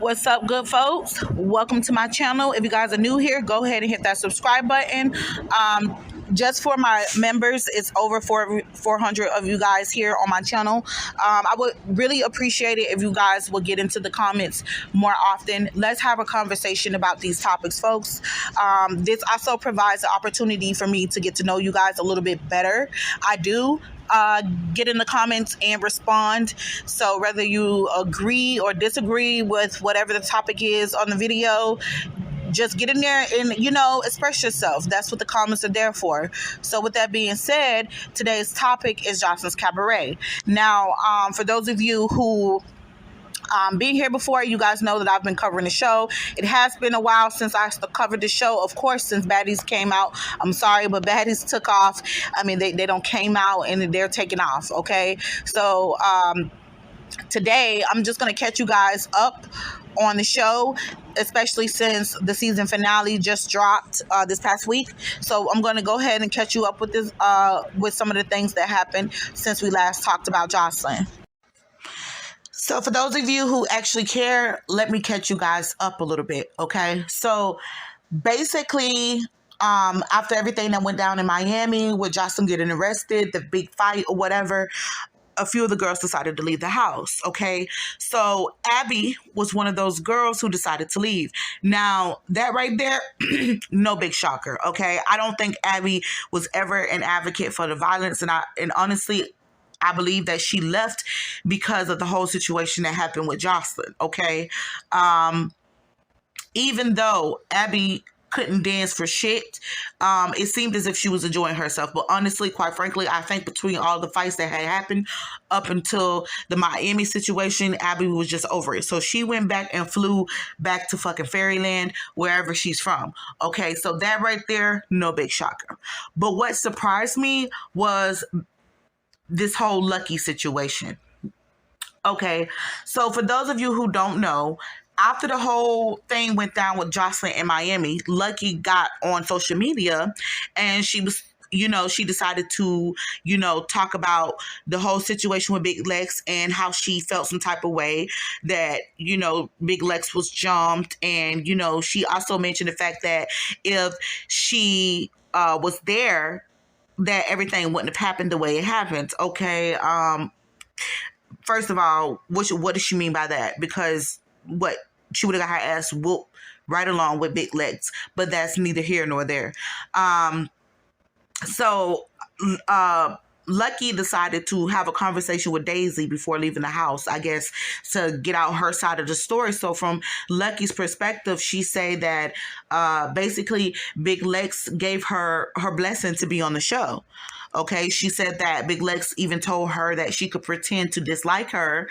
What's up, good folks? Welcome to my channel. If you guys are new here, go ahead and hit that subscribe button. Just for my members, it's over 400 of you guys here on my channel. I would really appreciate it if you guys would get into the comments more often. Let's have a conversation about these topics, folks. This also provides the opportunity for me to get to know you guys a little bit better. I do get in the comments and respond. So whether you agree or disagree with whatever the topic is on the video, just get in there and, express yourself. That's what the comments are there for. So with that being said, today's topic is Joseline's Caberet. Now, for those of you who being here before, you guys know that I've been covering the show. It has been a while since I covered the show, of course, since Baddies came out. I'm sorry, but Baddies took off. I mean, they don't came out and they're taking off, okay? So today, I'm just going to catch you guys up on the show, especially since the season finale just dropped this past week. So I'm going to go ahead and catch you up with this, with some of the things that happened since we last talked about Joseline. So for those of you who actually care, let me catch you guys up a little bit, okay? So basically, after everything that went down in Miami with Joseline getting arrested, the big fight or whatever, a few of the girls decided to leave the house, okay? So Abby was one of those girls who decided to leave. Now, that right there, no big shocker, okay? I don't think Abby was ever an advocate for the violence, and honestly, I believe that she left because of the whole situation that happened with Joseline, okay? Even though Abby couldn't dance for shit, it seemed as if she was enjoying herself. But honestly, quite frankly, I think between all the fights that had happened up until the Miami situation, Abby was just over it. So she went back and flew back to fucking Fairyland, wherever she's from. Okay, so that right there, no big shocker. But what surprised me was this whole Lucky situation. Okay, so for those of you who don't know, after the whole thing went down with Joseline in Miami, Lucky got on social media and she was, she decided to, talk about the whole situation with Big Lex and how she felt some type of way that, Big Lex was jumped. And, she also mentioned the fact that if she was there, that everything wouldn't have happened the way it happened. Okay. First of all, what does she mean by that? Because she would have got her ass whooped right along with Big Legs, but that's neither here nor there. So Lucky decided to have a conversation with Daisy before leaving the house, I guess, to get out her side of the story. So from Lucky's perspective, she said that basically Big Lex gave her blessing to be on the show. Okay, she said that Big Lex even told her that she could pretend to dislike her,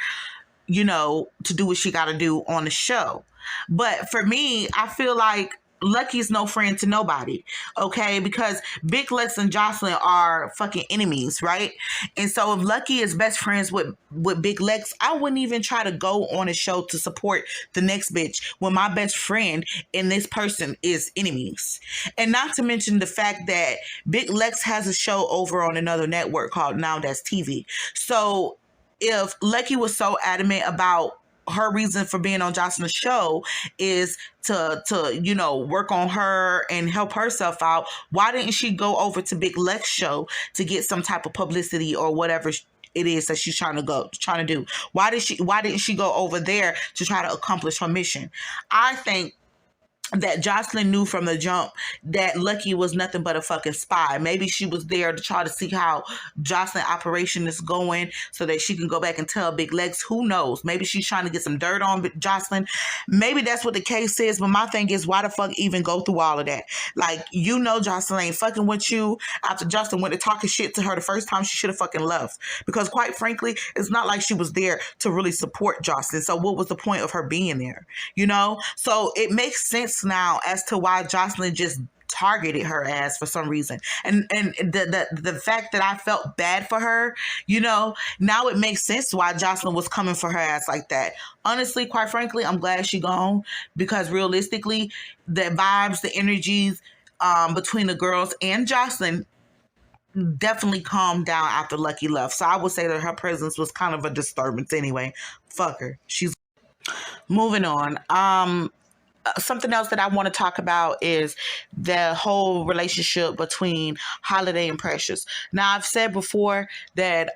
to do what she got to do on the show. But for me, I feel like Lucky's no friend to nobody, okay? Because Big Lex and Joseline are fucking enemies, right? And so if Lucky is best friends with Big Lex, I wouldn't even try to go on a show to support the next bitch when my best friend and this person is enemies. And not to mention the fact that Big Lex has a show over on another network called N.E.X.T. So if Lucky was so adamant about her reason for being on Joseline's show is to work on her and help herself out, why didn't she go over to Big Lex's show to get some type of publicity or whatever it is that she's trying to do? Why didn't she go over there to try to accomplish her mission? I think that Joseline knew from the jump that Lucky was nothing but a fucking spy. Maybe she was there to try to see how Joseline operation is going so that she can go back and tell Big Legs. Who knows? Maybe she's trying to get some dirt on Joseline. Maybe that's what the case is. But my thing is, why the fuck even go through all of that? Like, Joseline ain't fucking with you. After Joseline went to talking shit to her the first time, she should have fucking left. Because quite frankly, it's not like she was there to really support Joseline. So what was the point of her being there? So it makes sense now as to why Joseline just targeted her ass for some reason. And the fact that I felt bad for her, now it makes sense why Joseline was coming for her ass like that. Honestly, quite frankly, I'm glad she gone, because realistically, the vibes, the energies between the girls and Joseline definitely calmed down after Lucky left. So I would say that her presence was kind of a disturbance anyway. Fuck her. Moving on. Something else that I want to talk about is the whole relationship between Holiday and Precious. Now, I've said before that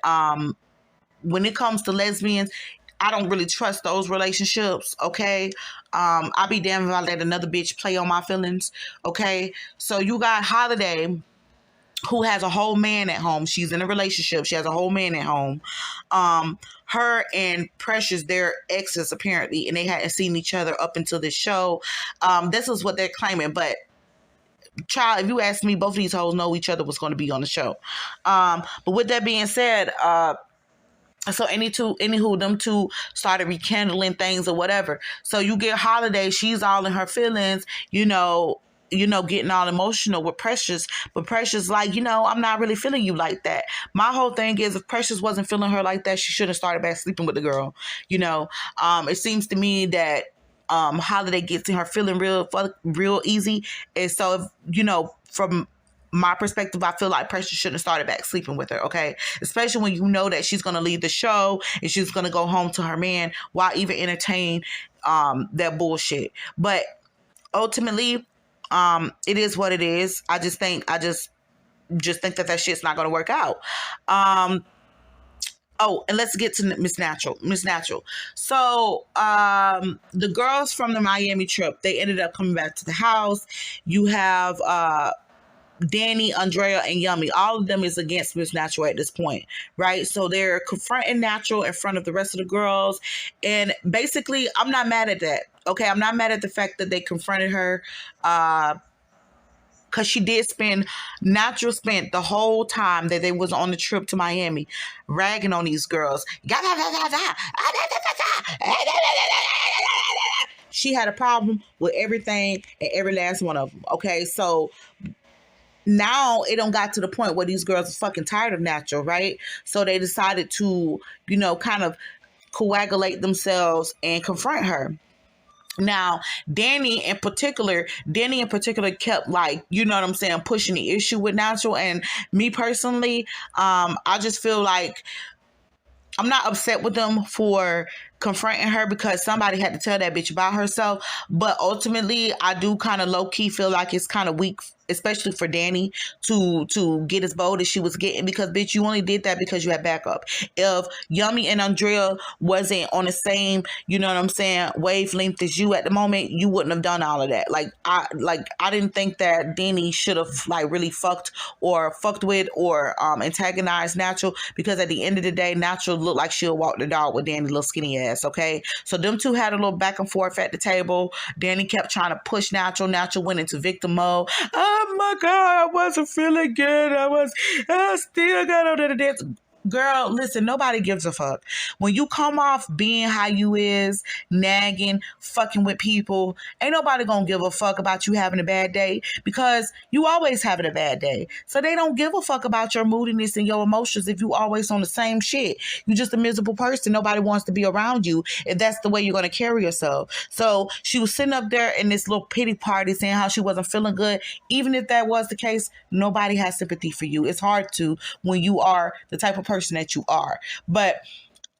when it comes to lesbians, I don't really trust those relationships, okay? I'll be damned if I let another bitch play on my feelings, okay? So you got Holiday, who has a whole man at home. She's in a relationship. She has a whole man at home. Her and Precious, they're exes apparently, and they hadn't seen each other up until this show. This is what they're claiming. But child, if you ask me, both of these hoes know each other was going to be on the show. But with that being said, so anywho, them two started rekindling things or whatever. So you get Holiday, she's all in her feelings, getting all emotional with Precious, but Precious like, I'm not really feeling you like that. My whole thing is, if Precious wasn't feeling her like that, she should have started back sleeping with the girl. It seems to me that Holiday gets in her feeling real easy, and so if, from my perspective, I feel like Precious shouldn't have started back sleeping with her, okay? Especially when you know that she's going to leave the show and she's going to go home to her man. Why even entertain that bullshit? But ultimately, it is what it is. I just think that shit's not going to work out. Oh, and let's get to Miss Natural. So, the girls from the Miami trip, they ended up coming back to the house. You have Danny, Andrea, and Yummy. All of them is against Miss Natural at this point, right? So they're confronting Natural in front of the rest of the girls. And basically, I'm not mad at that. Okay, I'm not mad at the fact that they confronted her. Because Natural spent the whole time that they was on the trip to Miami ragging on these girls. She had a problem with everything and every last one of them. Okay, so now it don't got to the point where these girls are fucking tired of Natural, right? So they decided to, kind of coagulate themselves and confront her. Now, Danny in particular kept pushing the issue with Natural. And me personally, I just feel like I'm not upset with them for confronting her, because somebody had to tell that bitch about herself. But ultimately, I do kind of low key feel like it's kind of weak, especially for Danny, to get as bold as she was getting, because bitch, you only did that because you had backup. If Yummy and Andrea wasn't on the same, wavelength as you at the moment, you wouldn't have done all of that. I didn't think that Danny should have really fucked with or antagonized Natural, because at the end of the day, Natural looked like she'll walk the dog with Danny little skinny ass. Okay, so them two had a little back and forth at the table. Danny kept trying to push Natural. Natural went into victim mode. Oh my God, I wasn't feeling good. I still got under the dance. Girl, listen, nobody gives a fuck. When you come off being how you is, nagging, fucking with people, ain't nobody gonna give a fuck about you having a bad day, because you always having a bad day. So they don't give a fuck about your moodiness and your emotions if you always on the same shit. You just a miserable person. Nobody wants to be around you if that's the way you're gonna carry yourself. So she was sitting up there in this little pity party saying how she wasn't feeling good. Even if that was the case, nobody has sympathy for you. It's hard to, when you are the type of person that you are. But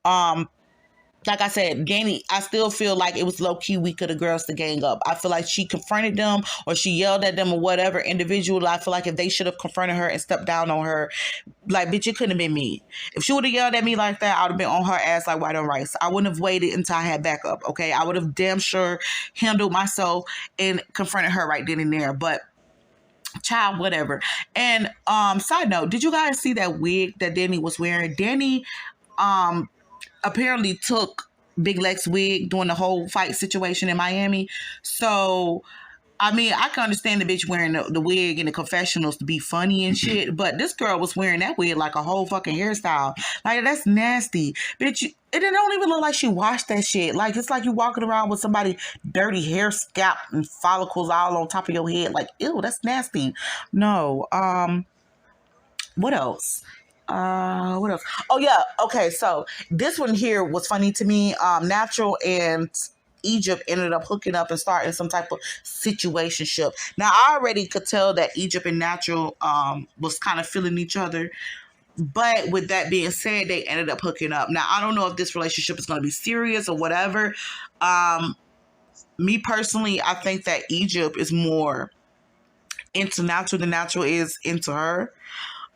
like I said, Danny, I still feel like it was low-key weak of the girls to gang up. I feel like she confronted them or she yelled at them or whatever individual. I feel like if they should have confronted her and stepped down on her, like, bitch, it couldn't have been me. If she would have yelled at me like that, I would have been on her ass like white on rice. I wouldn't have waited until I had backup, okay? I would have damn sure handled myself and confronted her right then and there. But child, whatever. And side note, did you guys see that wig that Danny was wearing? Danny apparently took Big Lex wig during the whole fight situation in Miami. So I mean, I can understand the bitch wearing the wig in the confessionals to be funny and shit, but this girl was wearing that wig like a whole fucking hairstyle. Like, that's nasty. Bitch, it don't even look like she washed that shit. Like, it's like you walking around with somebody dirty hair scalp and follicles all on top of your head. Like, ew, that's nasty. No. What else? What else? Oh, yeah. Okay, so this one here was funny to me. Natural and Egypt ended up hooking up and starting some type of situationship. Now, I already could tell that Egypt and Natural was kind of feeling each other. But with that being said, they ended up hooking up. Now, I don't know if this relationship is going to be serious or whatever. Me personally, I think that Egypt is more into Natural than Natural is into her.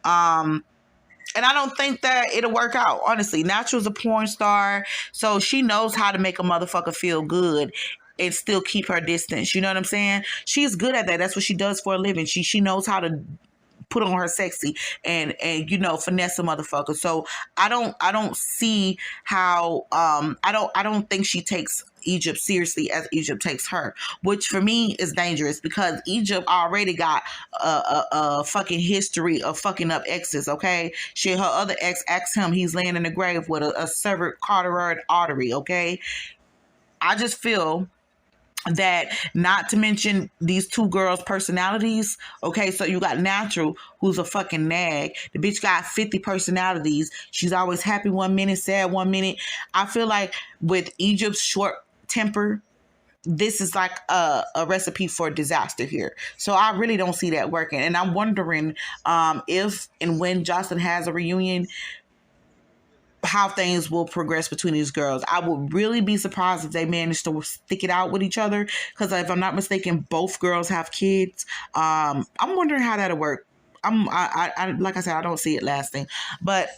And I don't think that it'll work out, honestly. Natural's a porn star, so she knows how to make a motherfucker feel good and still keep her distance. You know what I'm saying? She's good at that. That's what she does for a living. She knows how to put on her sexy and finesse a motherfucker. So I don't see how I don't think she takes Egypt seriously as Egypt takes her, which for me is dangerous because Egypt already got a fucking history of fucking up exes. Okay, her other ex asked him, he's laying in the grave with a severed carotid artery. Okay, I just feel that, not to mention these two girls' personalities. Okay, so you got Natural, who's a fucking nag. The bitch got 50 personalities. She's always happy one minute, sad one minute. I feel like with Egypt's short temper, this is like a recipe for disaster here. So I really don't see that working. And I'm wondering if and when Joseline has a reunion, how things will progress between these girls. I would really be surprised if they manage to stick it out with each other, because if I'm not mistaken, both girls have kids. I'm wondering how that'll work. I like I said, I don't see it lasting, but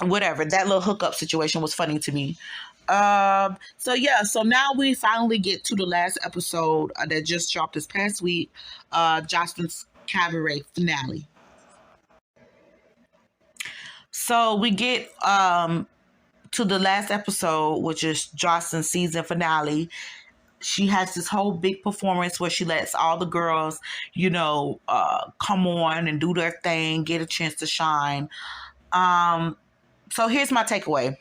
whatever. That little hookup situation was funny to me. So now we finally get to the last episode that just dropped this past week, Joseline's Caberet finale. So we get to the last episode, which is Joseline's season finale. She has this whole big performance where she lets all the girls, come on and do their thing, get a chance to shine. So here's my takeaway.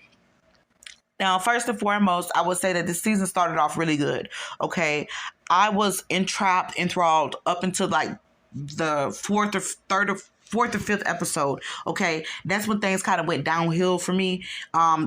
Now, first and foremost, I would say that this season started off really good. Okay, I was enthralled up until like the fourth or fifth episode. Okay, that's when things kind of went downhill for me.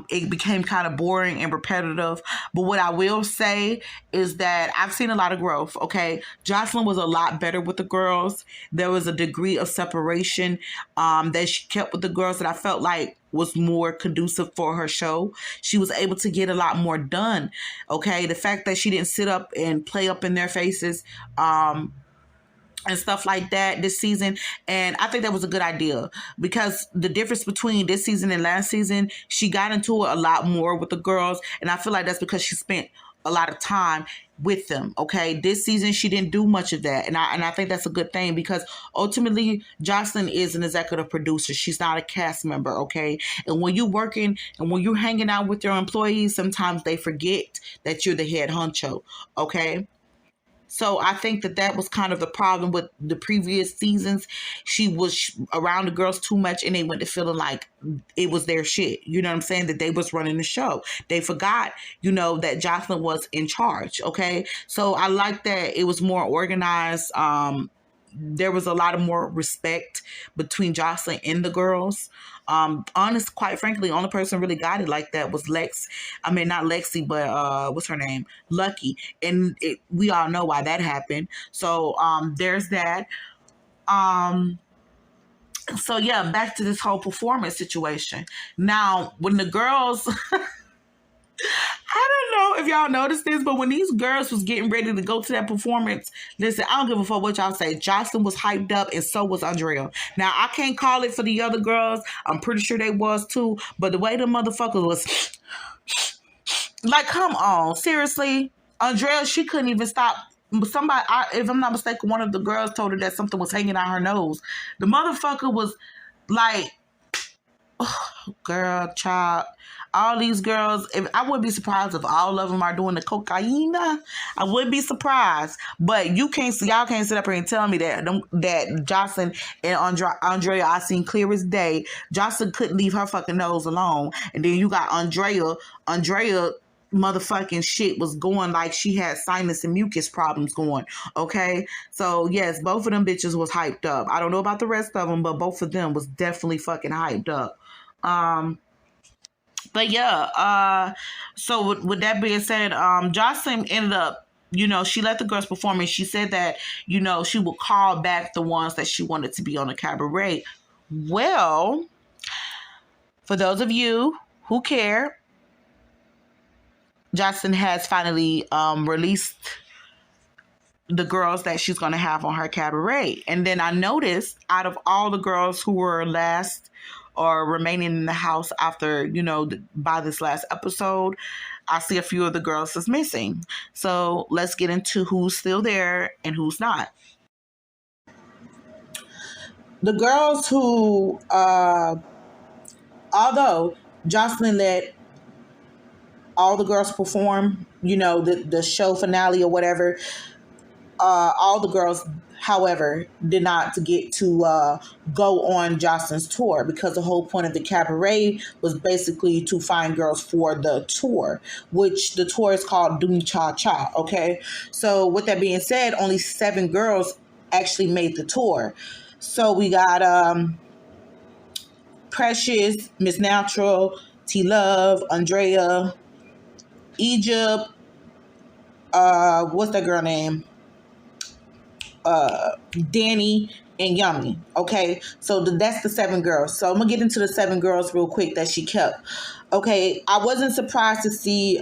It became kind of boring and repetitive. But what I will say is that I've seen a lot of growth. Okay, Joseline was a lot better with the girls. There was a degree of separation that she kept with the girls that I felt like was more conducive for her show. She was able to get a lot more done. Okay, the fact that she didn't sit up and play up in their faces, and stuff like that this season. And I think that was a good idea, because the difference between this season and last season, she got into it a lot more with the girls. And I feel like that's because she spent a lot of time with them. Okay, this season she didn't do much of that, and I think that's a good thing, because ultimately Joseline is an executive producer. She's not a cast member. Okay, and when you're working and when you're hanging out with your employees, sometimes they forget that you're the head honcho. Okay. So I think that was kind of the problem with the previous seasons. She was around the girls too much, and they went to feeling like it was their shit. You know what I'm saying? That they was running the show. They forgot, that Joseline was in charge. Okay. So I like that it was more organized. There was a lot of more respect between Joseline and the girls. Quite frankly, only person really got it like that was Lex. I mean, not Lexi, but what's her name? Lucky. And we all know why that happened. So there's that. So yeah, back to this whole performance situation. Now, when the girls I don't know if y'all noticed this, but when these girls was getting ready to go to that performance, listen, I don't give a fuck what y'all say. Joseline was hyped up, and so was Andrea. Now, I can't call it for the other girls. I'm pretty sure they was too. But the way the motherfucker was, like, come on, seriously, Andrea, she couldn't even stop. Somebody, if I'm not mistaken, one of the girls told her that something was hanging out her nose. The motherfucker was like, oh, girl, child. All these girls, I wouldn't be surprised if all of them are doing the cocaine. I wouldn't be surprised. But y'all can't sit up here and tell me that Joseline and Andrea I seen clear as day. Joseline couldn't leave her fucking nose alone. And then you got Andrea motherfucking shit was going like she had sinus and mucus problems going. Okay. So yes, both of them bitches was hyped up. I don't know about the rest of them, but both of them was definitely fucking hyped up. But yeah, so with that being said, Joseline ended up, she let the girls perform, and she said that, she would call back the ones that she wanted to be on the cabaret. Well, For those of you who care, Joseline has finally released the girls that she's going to have on her cabaret. And then I noticed out of all the girls who were last or remaining in the house after, by this last episode, I see a few of the girls is missing. So let's get into who's still there and who's not. The girls who, although Joseline let all the girls perform, the show finale or whatever, all the girls, however, did not get to go on Joseline's tour, because the whole point of the cabaret was basically to find girls for the tour, which the tour is called Doom Cha Cha. Okay, so with that being said, only 7 girls actually made the tour. So we got Precious, Miss Natural, T Love, Andrea, Egypt. What's that girl name? Danny, and Yummy. Okay, so that's the 7 girls. So I'm gonna get into the 7 girls real quick that she kept. Okay, I wasn't surprised to see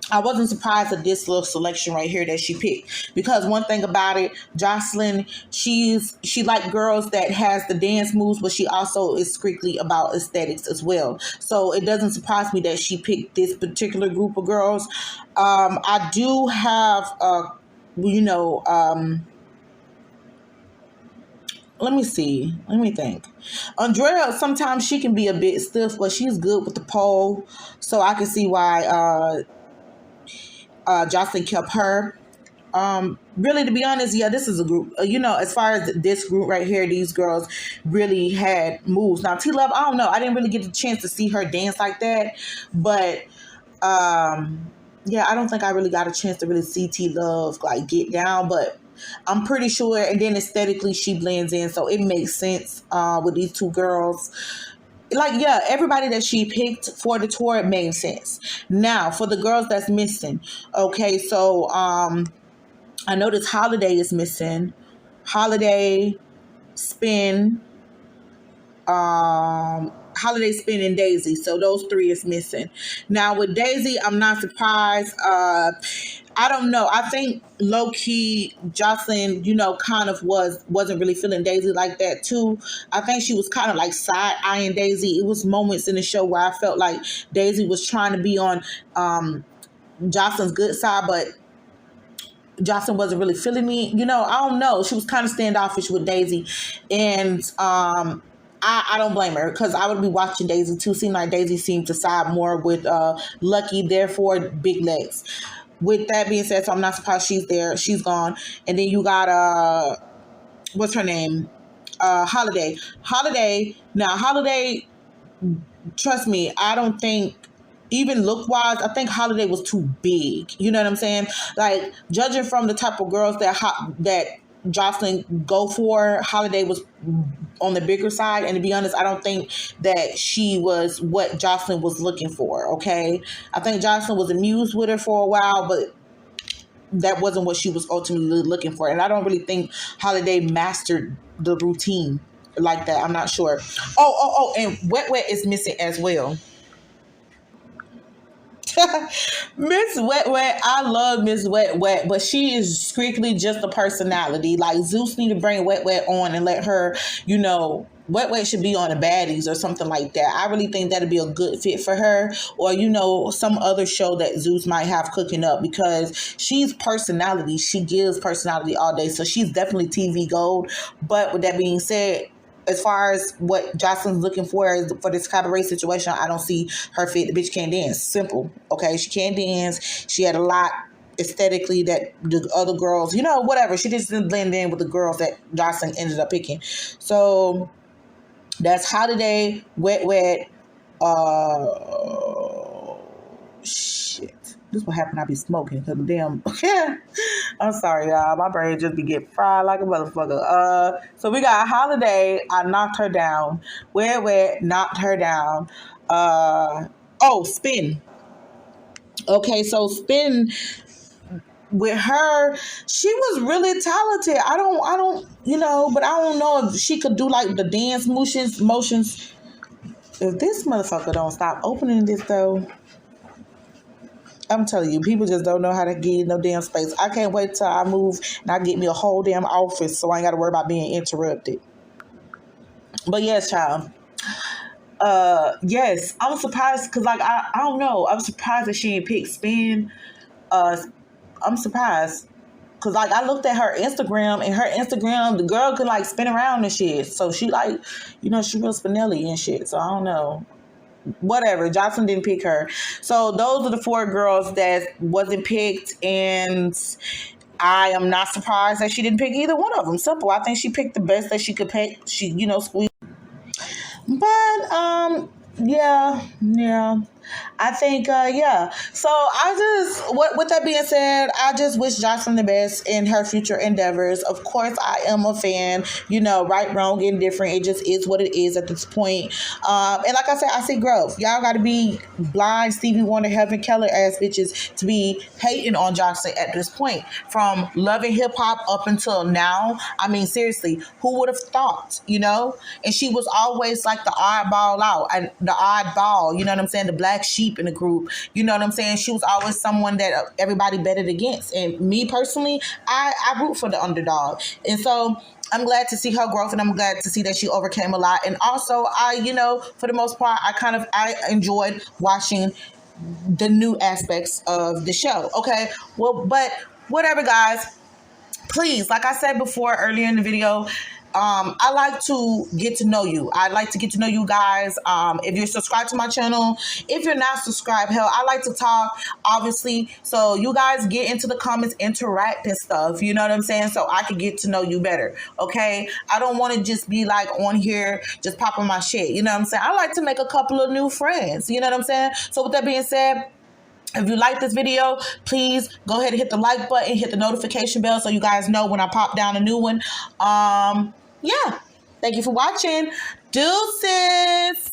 I wasn't surprised at this little selection right here that she picked, because one thing about it, Joseline, she like girls that has the dance moves, but she also is strictly about aesthetics as well. So it doesn't surprise me that she picked this particular group of girls. I do have let me see. Let me think. Andrea, sometimes she can be a bit stiff, but she's good with the pole. So I can see why Joseline kept her. Really, to be honest, yeah, this is a group. As far as this group right here, these girls really had moves. Now, T Love, I don't know. I didn't really get the chance to see her dance like that. But, yeah, I don't think I really got a chance to really see T Love, like, get down. But I'm pretty sure. And then aesthetically, she blends in. So it makes sense with these 2 girls. Like, yeah, everybody that she picked for the tour, it made sense. Now, for the girls that's missing, okay, so I noticed Holiday is missing. Holiday, Spin, Holiday, Spin, and Daisy. So those 3 is missing. Now, with Daisy, I'm not surprised. I don't know. I think low-key Joseline, kind of wasn't really feeling Daisy like that too. I think she was kind of like side-eyeing Daisy. It was moments in the show where I felt like Daisy was trying to be on Joseline's good side, but Joseline wasn't really feeling me. I don't know. She was kind of standoffish with Daisy. And I don't blame her, because I would be watching Daisy too. Seemed like Daisy seemed to side more with Lucky, therefore Big Legs. With that being said, so I'm not surprised she's there. She's gone. And then you got, what's her name? Holiday. Now, Holiday, trust me, I don't think, even look-wise, I think Holiday was too big. You know what I'm saying? Like, judging from the type of girls that Joseline go for, Holiday was on the bigger side. And to be honest, I don't think that she was what Joseline was looking for, okay? I think Joseline was amused with her for a while, but that wasn't what she was ultimately looking for. And I don't really think Holiday mastered the routine like that. I'm not sure. Oh, and Wet Wet is missing as well. Miss Wet Wet, I love Miss Wet Wet, but she is strictly just a personality. Like, Zeus need to bring Wet Wet on and let her, Wet Wet should be on the baddies or something like that. I really think that'd be a good fit for her, or some other show that Zeus might have cooking up, because she's personality. She gives personality all day, so she's definitely TV gold. But with that being said, as far as what Joseline's looking for this cabaret situation, I don't see her fit. The bitch can't dance. Simple. Okay, she can't dance. She had a lot aesthetically that the other girls, whatever. She just didn't blend in with the girls that Joseline ended up picking. So that's Holiday, Wet Wet. Shit. This what happened. I be smoking because damn. I'm sorry, y'all. My brain just be getting fried like a motherfucker. So we got Holiday. I knocked her down. Wet Wet knocked her down. Spin. Okay, so Spin, with her, she was really talented. I don't, but I don't know if she could do like the dance motions. If this motherfucker don't stop opening this though, I'm telling you, people just don't know how to give no damn space. I can't wait till I move and I get me a whole damn office so I ain't got to worry about being interrupted. But yes, child. Yes, I was surprised because like I don't know. I was surprised that she didn't pick spin. I'm surprised because like I looked at her Instagram and her Instagram, the girl could like spin around and shit. So she like, she real spinelli and shit. So I don't know. Whatever. Joseline didn't pick her. So those are the 4 girls that wasn't picked, and I am not surprised that she didn't pick either one of them. Simple. I think she picked the best that she could pick. She, squeezed. But yeah. I think yeah. So I just with that being said, I just wish Joseline the best in her future endeavors. Of course, I am a fan. Right, wrong, indifferent. It just is what it is at this point. And like I said, I see growth. Y'all got to be blind Stevie Wonder, Heaven Keller ass bitches to be hating on Joseline at this point. From loving hip hop up until now. I mean, seriously, who would have thought? And she was always like the oddball out, and the oddball. You know what I'm saying? The black sheep in the group. You know what I'm saying? She was always someone that everybody betted against. And me personally, I root for the underdog. And so I'm glad to see her growth, and I'm glad to see that she overcame a lot. And also, for the most part, I enjoyed watching the new aspects of the show. Okay. Well, but whatever, guys. Please, like I said before earlier in the video, I like to get to know you. I like to get to know you guys. If you're subscribed to my channel, if you're not subscribed, hell, I like to talk, obviously. So you guys get into the comments, interact and stuff. You know what I'm saying? So I can get to know you better. Okay. I don't want to just be like on here, just popping my shit. You know what I'm saying? I like to make a couple of new friends. You know what I'm saying? So with that being said, if you like this video, please go ahead and hit the like button, hit the notification bell so you guys know when I pop down a new one. Yeah. Thank you for watching. Deuces.